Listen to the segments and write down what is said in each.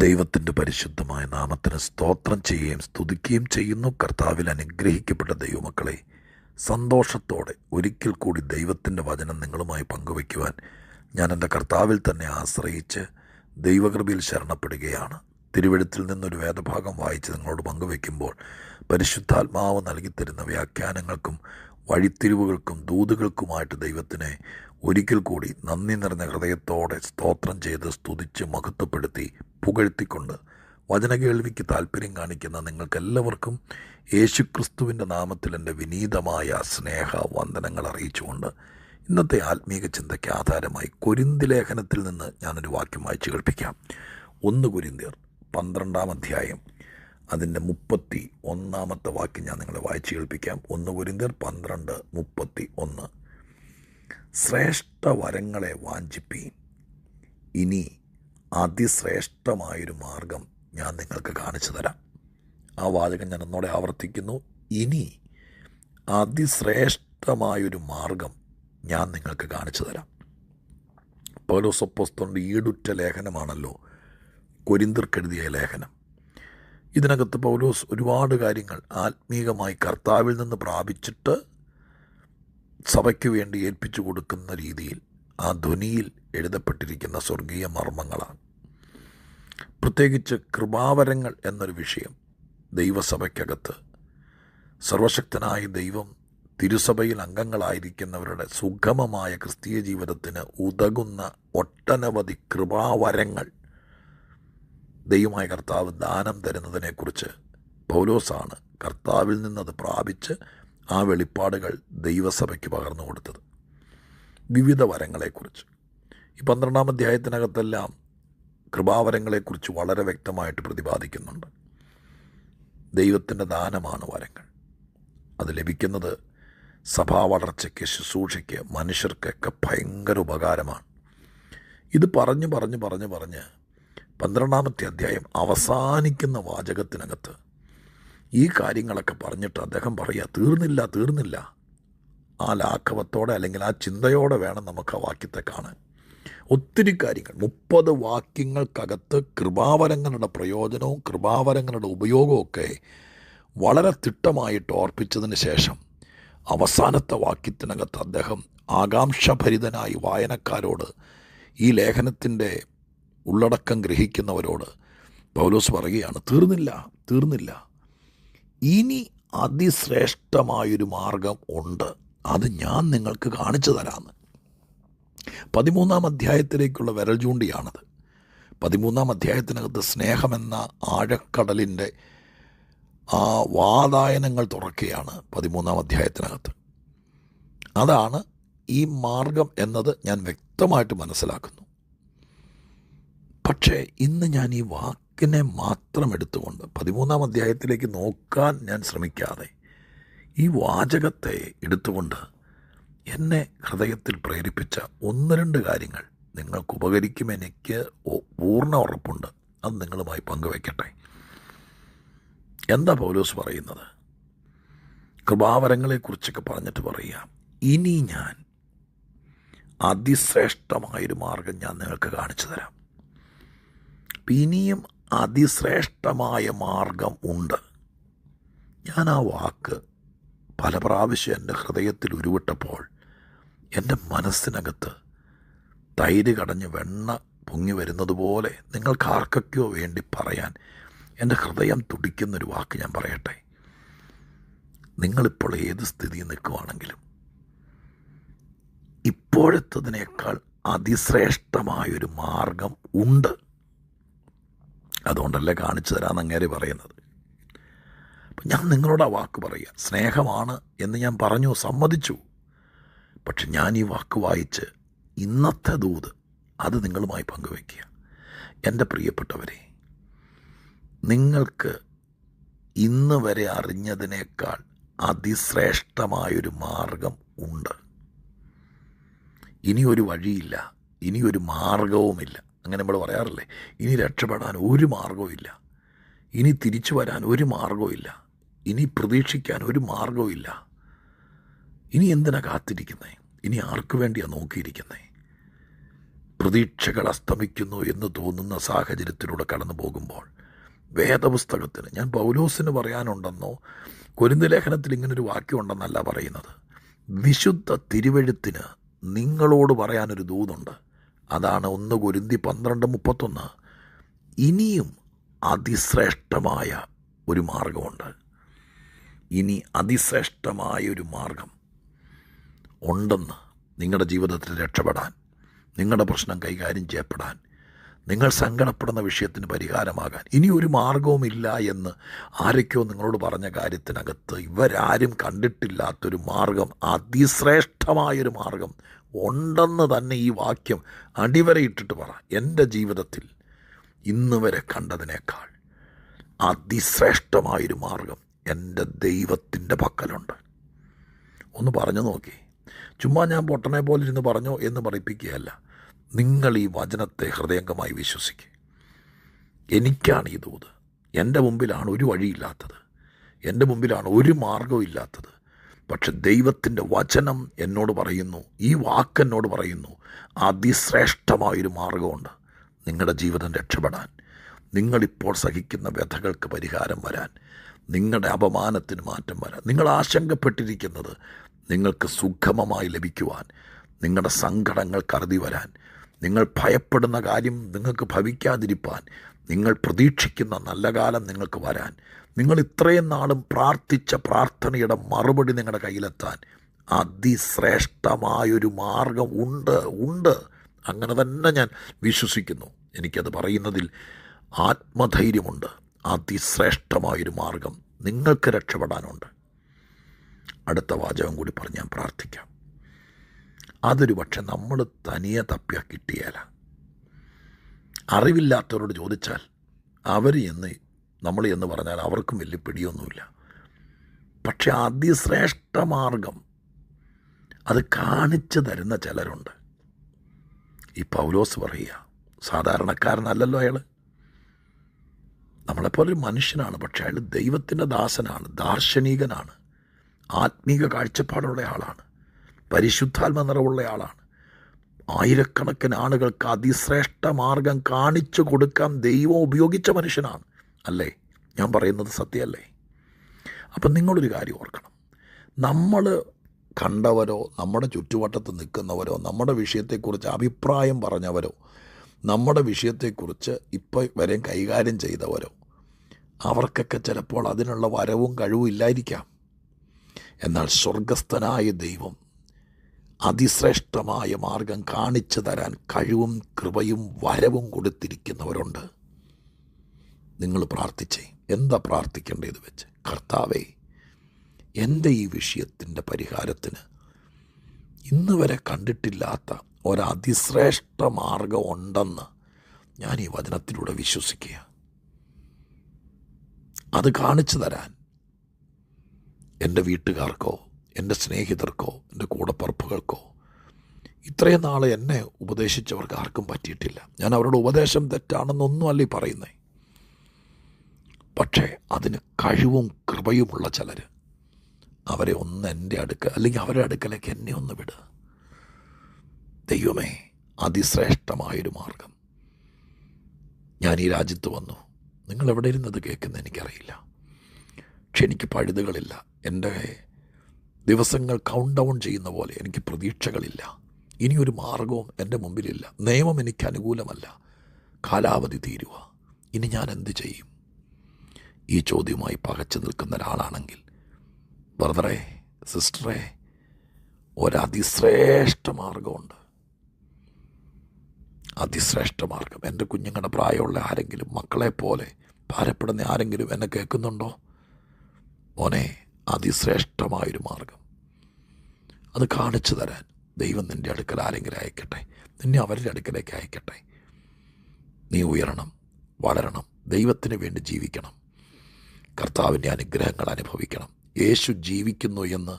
ദൈവത്തിൻ്റെ പരിശുദ്ധമായ നാമത്തിന് സ്തോത്രം ചെയ്യുകയും സ്തുതിക്കുകയും ചെയ്യുന്നു. കർത്താവിൽ അനുഗ്രഹിക്കപ്പെട്ട ദൈവമക്കളെ, സന്തോഷത്തോടെ ഒരിക്കൽ കൂടി ദൈവത്തിൻ്റെ വചനം നിങ്ങളുമായി പങ്കുവയ്ക്കുവാൻ ഞാൻ എൻ്റെ കർത്താവിൽ തന്നെ ആശ്രയിച്ച് ദൈവകൃപയിൽ ശരണപ്പെടുകയാണ്. തിരുവെഴുത്തിൽ നിന്നൊരു വേദഭാഗം വായിച്ച് നിങ്ങളോട് പങ്കുവയ്ക്കുമ്പോൾ പരിശുദ്ധാത്മാവ് നൽകിത്തരുന്ന വ്യാഖ്യാനങ്ങൾക്കും വഴിത്തിരിവുകൾക്കും ദൂതുകൾക്കുമായിട്ട് ദൈവത്തിനെ ഒരിക്കൽ കൂടി നന്ദി നിറഞ്ഞ ഹൃദയത്തോടെ സ്തോത്രം ചെയ്ത് സ്തുതിച്ച് മഹത്വപ്പെടുത്തി പുകഴ്ത്തിക്കൊണ്ട് വചനകേൾവിക്ക് താല്പര്യം കാണിക്കുന്ന നിങ്ങൾക്കെല്ലാവർക്കും യേശുക്രിസ്തുവിൻ്റെ നാമത്തിൽ എൻ്റെ വിനീതമായ സ്നേഹ വന്ദനങ്ങൾ അറിയിച്ചുകൊണ്ട് ഇന്നത്തെ ആത്മീക ചിന്തയ്ക്ക് ആധാരമായി കൊരിന്തി ലേഖനത്തിൽ നിന്ന് ഞാനൊരു വാക്യം വായിച്ച് കേൾപ്പിക്കാം. 1 കൊരിന്ത്യർ 12-ാം അധ്യായം അതിൻ്റെ 31-ാമത്തെ വാക്യം ഞാൻ നിങ്ങളെ വായിച്ച് കേൾപ്പിക്കാം. 1 കൊരിന്ത്യർ 12:31. ശ്രേഷ്ഠ വരങ്ങളെ വാഞ്ചിപ്പീൻ, ഇനി അതിശ്രേഷ്ഠമായൊരു മാർഗം ഞാൻ നിങ്ങൾക്ക് കാണിച്ചു തരാം. ആ വാചകം ഞാൻ ഒന്നോടെ ആവർത്തിക്കുന്നു. ഇനി അതിശ്രേഷ്ഠമായൊരു മാർഗം ഞാൻ നിങ്ങൾക്ക് കാണിച്ചു തരാം. പൗലോസ് അപ്പോസ്തലൻ്റെ ഈടുറ്റ ലേഖനമാണല്ലോ കൊരിന്ത്യർക്കെഴുതിയ ലേഖനം. ഇതിനകത്ത് പൗലോസ് ഒരുപാട് കാര്യങ്ങൾ ആത്മീകമായി കർത്താവിൽ നിന്ന് പ്രാപിച്ചിട്ട് സഭയ്ക്ക് വേണ്ടി ഏൽപ്പിച്ചു കൊടുക്കുന്ന രീതിയിൽ ആ ധ്വനിയിൽ എഴുതപ്പെട്ടിരിക്കുന്ന സ്വർഗീയ മർമ്മങ്ങളാണ്. പ്രത്യേകിച്ച് കൃപാവരങ്ങൾ എന്നൊരു വിഷയം ദൈവസഭയ്ക്കകത്ത് സർവശക്തനായ ദൈവം തിരുസഭയിൽ അംഗങ്ങളായിരിക്കുന്നവരുടെ സുഗമമായ ക്രിസ്തീയ ജീവിതത്തിന് ഉതകുന്ന ഒട്ടനവധി കൃപാവരങ്ങൾ ദൈവമായ കർത്താവ് ദാനം തരുന്നതിനെക്കുറിച്ച് പൗലോസാണ് കർത്താവിൽ നിന്നത് പ്രാപിച്ച് ആ വെളിപ്പാടുകൾ ദൈവസഭയ്ക്ക് പകർന്നു കൊടുത്തത്. വിവിധ വരങ്ങളെക്കുറിച്ച് ഈ 12-ാം അധ്യായത്തിനകത്തെല്ലാം കൃപാവരങ്ങളെക്കുറിച്ച് വളരെ വ്യക്തമായിട്ട് പ്രതിപാദിക്കുന്നുണ്ട്. ദൈവത്തിൻ്റെ ദാനമാണ് വരങ്ങൾ. അത് ലഭിക്കുന്നത് സഭാ വളർച്ചയ്ക്ക്, ശുശ്രൂഷയ്ക്ക്, മനുഷ്യർക്കൊക്കെ ഭയങ്കര ഉപകാരമാണ്. ഇത് പറഞ്ഞ് 12-ാമത്തെ അധ്യായം അവസാനിക്കുന്ന വാചകത്തിനകത്ത് ഈ കാര്യങ്ങളൊക്കെ പറഞ്ഞിട്ട് അദ്ദേഹം പറയുക, തീർന്നില്ല. ആ ലാഘവത്തോടെ അല്ലെങ്കിൽ ആ ചിന്തയോടെ വേണം നമുക്ക് ആ വാക്യത്തെ കാണാൻ. ഒത്തിരി കാര്യങ്ങൾ 30 വാക്യങ്ങൾക്കകത്ത് കൃപാവരങ്ങളുടെ പ്രയോജനവും കൃപാവരങ്ങളുടെ ഉപയോഗവും ഒക്കെ വളരെ തിട്ടമായിട്ട് ഓർപ്പിച്ചതിന് ശേഷം അവസാനത്തെ വാക്യത്തിനകത്ത് അദ്ദേഹം ആകാംക്ഷഭരിതനായി വായനക്കാരോട്, ഈ ലേഖനത്തിൻ്റെ ഉള്ളടക്കം ഗ്രഹിക്കുന്നവരോട് പൗലോസ് പറയുകയാണ്, തീർന്നില്ല, ഇനി അതിശ്രേഷ്ഠമായൊരു മാർഗം ഉണ്ട്, അത് ഞാൻ നിങ്ങൾക്ക് കാണിച്ചു തരാമെന്ന്. 13-ാം അധ്യായത്തിലേക്കുള്ള വിരൽ ചൂണ്ടിയാണത്. 13-ാം അധ്യായത്തിനകത്ത് സ്നേഹമെന്ന ആഴക്കടലിൻ്റെ ആ വാതായനങ്ങൾ തുറക്കുകയാണ് 13-ാം അധ്യായത്തിനകത്ത്. അതാണ് ഈ മാർഗം എന്നത് ഞാൻ വ്യക്തമായിട്ട് മനസ്സിലാക്കുന്നു. പക്ഷേ ഇന്ന് ഞാൻ ഈ വാക്കിനെ മാത്രം എടുത്തുകൊണ്ട് 13-ാം അധ്യായത്തിലേക്ക് നോക്കാൻ ഞാൻ ശ്രമിക്കാതെ ഈ വാചകത്തെ എടുത്തുകൊണ്ട് എന്നെ ഹൃദയത്തിൽ പ്രേരിപ്പിച്ച 1-2 കാര്യങ്ങൾ നിങ്ങൾക്ക് ഉപകരിക്കുമെനിക്ക് പൂർണ്ണ ഉറപ്പുണ്ട്. അത് നിങ്ങളുമായി പങ്കുവയ്ക്കട്ടെ. എന്താ പൗലോസ് പറയുന്നത്? കൃപാവരങ്ങളെക്കുറിച്ചൊക്കെ പറഞ്ഞിട്ട് പറയുക, ഇനി ഞാൻ അതിശ്രേഷ്ഠമായൊരു മാർഗം ഞാൻ നിങ്ങൾക്ക് കാണിച്ചു തരാം. ഇനിയും അതിശ്രേഷ്ഠമായ മാർഗം ഉണ്ട്. ഞാൻ ആ വാക്ക് പല പ്രാവശ്യം എൻ്റെ ഹൃദയത്തിൽ ഉരുവിട്ടപ്പോൾ എൻ്റെ മനസ്സിനകത്ത് തൈര് കടഞ്ഞ് വെണ്ണ പൊങ്ങി വരുന്നത് പോലെ നിങ്ങൾക്കാർക്കൊക്കെയോ വേണ്ടി പറയാൻ എൻ്റെ ഹൃദയം തുടിക്കുന്നൊരു വാക്ക് ഞാൻ പറയട്ടെ. നിങ്ങളിപ്പോൾ ഏത് സ്ഥിതിയിൽ നിൽക്കുവാണെങ്കിലും ഇപ്പോഴത്തതിനേക്കാൾ അതിശ്രേഷ്ഠമായൊരു മാർഗം ഉണ്ട്. അതുകൊണ്ടല്ലേ കാണിച്ചു തരാമെന്ന് അങ്ങേരെ പറയുന്നത്. അപ്പം ഞാൻ നിങ്ങളോട് ആ വാക്ക് പറയുക, സ്നേഹമാണ് എന്ന് ഞാൻ പറഞ്ഞു, സമ്മതിച്ചു. പക്ഷെ ഞാൻ ഈ വാക്ക് വായിച്ച് ഇന്നത്തെ ദൂത് അത് നിങ്ങളുമായി പങ്കുവയ്ക്കുക. എൻ്റെ പ്രിയപ്പെട്ടവരെ, നിങ്ങൾക്ക് ഇന്ന് വരെ അറിഞ്ഞതിനേക്കാൾ അതിശ്രേഷ്ഠമായൊരു മാർഗം ഉണ്ട്. ഇനിയൊരു വഴിയില്ല, ഇനിയൊരു മാർഗവുമില്ല. അങ്ങനെ നമ്മൾ പറയാറില്ലേ, ഇനി രക്ഷപ്പെടാൻ ഒരു മാർഗവുമില്ല, ഇനി തിരിച്ചു വരാൻ ഒരു മാർഗവുമില്ല, ഇനി പ്രതീക്ഷിക്കാൻ ഒരു മാർഗവുമില്ല. ഇനി എന്തിനാ കാത്തിരിക്കുന്നത്? ഇനി ആർക്കു വേണ്ടിയാണ് നോക്കിയിരിക്കുന്നത്? പ്രതീക്ഷകൾ അസ്തമിക്കുന്നു എന്ന് തോന്നുന്ന സാഹചര്യത്തിലൂടെ കടന്നു പോകുമ്പോൾ വേദപുസ്തകത്തിന്, ഞാൻ പൗലോസിന് പറയാനുണ്ടെന്നോ കൊരിന്ത്യർ ലേഖനത്തിൽ ഇങ്ങനൊരു വാക്യം ഉണ്ടെന്നല്ല പറയുന്നത്, വിശുദ്ധ തിരുവെഴുത്തിന് നിങ്ങളോട് പറയാനൊരു ദൂതുണ്ട്. അതാണ് 1 കൊരിന്ത്യർ 12:31. ഇനിയും അതിശ്രേഷ്ഠമായ ഒരു മാർഗമുണ്ട്. ഇനി അതിശ്രേഷ്ഠമായൊരു മാർഗം ഉണ്ടെന്ന് നിങ്ങളുടെ ജീവിതത്തിൽ രക്ഷപ്പെടാൻ, നിങ്ങളുടെ പ്രശ്നം കൈകാര്യം ചെയ്യപ്പെടാൻ, നിങ്ങൾ സങ്കടപ്പെടുന്ന വിഷയത്തിന് പരിഹാരമാകാൻ ഇനി ഒരു മാർഗവുമില്ല എന്ന് ആരൊക്കെയോ നിങ്ങളോട് പറഞ്ഞ കാര്യത്തിനകത്ത് ഇവരാരും കണ്ടിട്ടില്ലാത്തൊരു മാർഗം, അതിശ്രേഷ്ഠമായൊരു മാർഗം ഉണ്ടെന്ന് തന്നെ ഈ വാക്യം അടിവരയിട്ടിട്ട് പറ. എൻ്റെ ജീവിതത്തിൽ ഇന്ന് വരെ കണ്ടതിനേക്കാൾ അതിശ്രേഷ്ഠമായൊരു മാർഗം എൻ്റെ ദൈവത്തിൻ്റെ പക്കലുണ്ട്. ഒന്ന് പറഞ്ഞു നോക്കി. ചുമ്മാ ഞാൻ പൊട്ടനെ പോലെ ഇരുന്ന് പറഞ്ഞോ എന്ന് പറയിപ്പിക്കുകയല്ല. നിങ്ങൾ ഈ വചനത്തെ ഹൃദയംഗമായി വിശ്വസിക്കുക. എനിക്കാണ് ഈ ദൂത്. എൻ്റെ മുമ്പിലാണ് ഒരു വഴിയില്ലാത്തത്, എൻ്റെ മുമ്പിലാണ് ഒരു മാർഗവും ഇല്ലാത്തത്. പക്ഷെ ദൈവത്തിൻ്റെ വചനം എന്നോട് പറയുന്നു, ഈ വാക്കെന്നോട് പറയുന്നു, അതിശ്രേഷ്ഠമായൊരു മാർഗമുണ്ട് നിങ്ങളുടെ ജീവിതം രക്ഷപ്പെടാൻ, നിങ്ങളിപ്പോൾ സഹിക്കുന്ന വ്യഥകൾക്ക് പരിഹാരം വരാൻ, നിങ്ങളുടെ അപമാനത്തിന് മാറ്റം വരാൻ, നിങ്ങൾ ആശങ്കപ്പെട്ടിരിക്കുന്നത് നിങ്ങൾക്ക് സുഗമമായി ലഭിക്കുവാൻ, നിങ്ങളുടെ സങ്കടങ്ങൾക്ക് അറുതി വരാൻ, നിങ്ങൾ ഭയപ്പെടുന്ന കാര്യം നിങ്ങൾക്ക് ഭവിക്കാതിരിപ്പാൻ, നിങ്ങൾ പ്രതീക്ഷിക്കുന്ന നല്ല കാലം നിങ്ങൾക്ക് വരാൻ, നിങ്ങൾ ഇത്രയും നാളും പ്രാർത്ഥിച്ച പ്രാർത്ഥനയുടെ മറുപടി നിങ്ങളുടെ കയ്യിലെത്താൻ അതിശ്രേഷ്ഠമായൊരു മാർഗം ഉണ്ട്. അങ്ങനെ തന്നെ ഞാൻ വിശ്വസിക്കുന്നു. എനിക്കത് പറയുന്നതിൽ ആത്മധൈര്യമുണ്ട്. അതിശ്രേഷ്ഠമായൊരു മാർഗം നിങ്ങൾക്ക് രക്ഷപ്പെടാനുണ്ട്. അടുത്ത വാചകം കൂടി പറഞ്ഞ് ഞാൻ പ്രാർത്ഥിക്കാം. അതൊരു പക്ഷെ നമ്മൾ തനിയെ തപ്പിയാൽ കിട്ടിയാല. അറിവില്ലാത്തവരോട് ചോദിച്ചാൽ അവർ നമ്മൾ എന്ന് പറഞ്ഞാൽ അവർക്കും വലിയ പിടിയൊന്നുമില്ല. പക്ഷെ അതിശ്രേഷ്ഠ മാർഗം അത് കാണിച്ചു തരുന്ന ചിലരുണ്ട്. ഈ പൗലോസ് പറയുക, സാധാരണക്കാരനല്ലല്ലോ അയാൾ, നമ്മളെപ്പോലൊരു മനുഷ്യനാണ്. പക്ഷെ അയാൾ ദൈവത്തിൻ്റെ ദാസനാണ്, ദാർശനികനാണ്, ആത്മീക കാഴ്ചപ്പാടുള്ള ആളാണ്, പരിശുദ്ധാത്മ നിറവുള്ള ആളാണ്. ആയിരക്കണക്കിന് ആളുകൾക്ക് അതിശ്രേഷ്ഠ മാർഗം കാണിച്ചു കൊടുക്കാൻ ദൈവം ഉപയോഗിച്ച മനുഷ്യനാണ്. അല്ലേ? ഞാൻ പറയുന്നത് സത്യമല്ലേ? അപ്പം നിങ്ങളൊരു കാര്യം ഓർക്കണം. നമ്മൾ കണ്ടവരോ, നമ്മുടെ ചുറ്റുവട്ടത്ത് നിൽക്കുന്നവരോ, നമ്മുടെ വിഷയത്തെക്കുറിച്ച് അഭിപ്രായം പറഞ്ഞവരോ, നമ്മുടെ വിഷയത്തെക്കുറിച്ച് ഇപ്പോൾ വരെ കൈകാര്യം ചെയ്തവരോ, അവർക്കൊക്കെ ചിലപ്പോൾ അതിനുള്ള വരവും കഴിവും ഇല്ലായിരിക്കാം. എന്നാൽ സ്വർഗസ്ഥനായ ദൈവം അതിശ്രേഷ്ഠമായ മാർഗം കാണിച്ചു തരാൻ കഴിവും കൃപയും വരവും കൊടുത്തിരിക്കുന്നവരുണ്ട്. നിങ്ങൾ പ്രാർത്ഥിച്ചേ. എന്താ പ്രാർത്ഥിക്കേണ്ടത് വെച്ച്? കർത്താവേ, എൻ്റെ ഈ വിഷയത്തിൻ്റെ പരിഹാരത്തിന് ഇന്ന് വരെ കണ്ടിട്ടില്ലാത്ത ഒരതിശ്രേഷ്ഠ മാർഗം ഉണ്ടെന്ന് ഞാൻ ഈ വചനത്തിലൂടെ വിശ്വസിക്കുക. അത് കാണിച്ചു തരാൻ എൻ്റെ വീട്ടുകാർക്കോ, എൻ്റെ സ്നേഹിതർക്കോ, എൻ്റെ കൂടപ്പറപ്പുകൾക്കോ ഇത്രയും നാൾ എന്നെ ഉപദേശിച്ചവർക്ക് ആർക്കും പറ്റിയിട്ടില്ല. ഞാൻ അവരുടെ ഉപദേശം തെറ്റാണെന്നൊന്നും അല്ല ഈ പറയുന്നത്. പക്ഷേ അതിന് കഴിവും കൃപയുമുള്ള ചിലർ, അവരെ ഒന്ന് എൻ്റെ അടുക്കൽ അല്ലെങ്കിൽ അവരുടെ അടുക്കലേക്ക് എന്നെ ഒന്ന് വിടുക. ദൈവമേ, അതിശ്രേഷ്ഠമായൊരു മാർഗം. ഞാൻ ഈ രാജ്യത്ത് വന്നു, നിങ്ങൾ എവിടെ ഇരുന്നത് കേൾക്കുന്നത് എനിക്കറിയില്ല. പക്ഷെ എനിക്ക് പഴുതുകളില്ല. എൻ്റെ ദിവസങ്ങൾ കൗണ്ട് ഡൗൺ ചെയ്യുന്ന പോലെ എനിക്ക് പ്രതീക്ഷകളില്ല. ഇനിയൊരു മാർഗവും എൻ്റെ മുമ്പിലില്ല. നിയമം എനിക്ക് അനുകൂലമല്ല. കാലാവധി തീരുക. ഇനി ഞാൻ എന്ത് ചെയ്യും? ഈ ചോദ്യവുമായി പകച്ചു നിൽക്കുന്ന ഒരാളാണെങ്കിൽ, ബ്രദറെ, സിസ്റ്ററെ, ഒരതിശ്രേഷ്ഠ മാർഗമുണ്ട്. അതിശ്രേഷ്ഠ മാർഗം. എൻ്റെ കുഞ്ഞുങ്ങളുടെ പ്രായമുള്ള ആരെങ്കിലും, മക്കളെപ്പോലെ ഭാരപ്പെടുന്ന ആരെങ്കിലും എന്നെ കേൾക്കുന്നുണ്ടോ? മോനെ, അതിശ്രേഷ്ഠമായൊരു മാർഗം അത് കാണിച്ചു തരാൻ ദൈവം നിൻ്റെ അടുക്കൽ ആരെങ്കിലും അയക്കട്ടെ, നിന്നെ അവരുടെ അടുക്കലേക്ക് അയക്കട്ടെ. നീ ഉയരണം, വളരണം, ദൈവത്തിന് വേണ്ടി ജീവിക്കണം, കർത്താവിൻ്റെ അനുഗ്രഹങ്ങൾ അനുഭവിക്കണം. യേശു ജീവിക്കുന്നു എന്ന്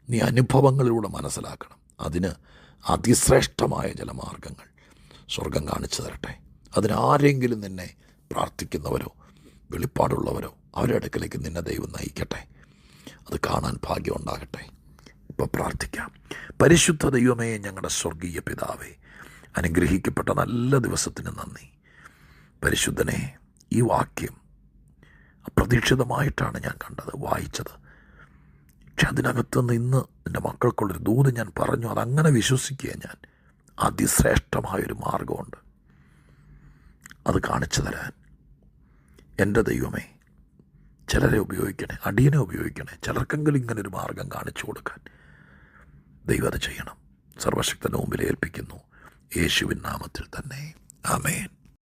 നീ അനുഭവങ്ങളിലൂടെ മനസ്സിലാക്കണം. അതിന് അതിശ്രേഷ്ഠമായ ചില മാർഗങ്ങൾ സ്വർഗം കാണിച്ചു തരട്ടെ. അതിനാരെങ്കിലും നിന്നെ പ്രാർത്ഥിക്കുന്നവരോ വെളിപ്പാടുള്ളവരോ അവരുടെ അടുക്കലേക്ക് നിന്നെ ദൈവം നയിക്കട്ടെ. അത് കാണാൻ ഭാഗ്യം ഉണ്ടാകട്ടെ. ഇപ്പോൾ പ്രാർത്ഥിക്കാം. പരിശുദ്ധ ദൈവമേ, ഞങ്ങളുടെ സ്വർഗീയ പിതാവേ, അനുഗ്രഹിക്കപ്പെട്ട നല്ല ദിവസത്തിന് നന്ദി. പരിശുദ്ധനെ, ഈ വാക്യം അപ്രതീക്ഷിതമായിട്ടാണ് ഞാൻ കണ്ടത്, വായിച്ചത്. പക്ഷെ അതിനകത്തുനിന്ന് ഇന്ന് എൻ്റെ മക്കൾക്കുള്ളൊരു ദൂത് ഞാൻ പറഞ്ഞു, അതങ്ങനെ വിശ്വസിക്കുക. ഞാൻ അതിശ്രേഷ്ഠമായൊരു മാർഗമുണ്ട്, അത് കാണിച്ചു തരാൻ എൻ്റെ ദൈവമേ ചിലരെ ഉപയോഗിക്കണേ, അടിയനെ ഉപയോഗിക്കണേ. ചിലർക്കെങ്കിലും ഇങ്ങനൊരു മാർഗം കാണിച്ചു കൊടുക്കാൻ ദൈവം അത് ചെയ്യണം. സർവശക്തൻ്റെ മുമ്പിൽ ഏൽപ്പിക്കുന്നു, യേശുവിൻ നാമത്തിൽ തന്നെ. ആമേൻ.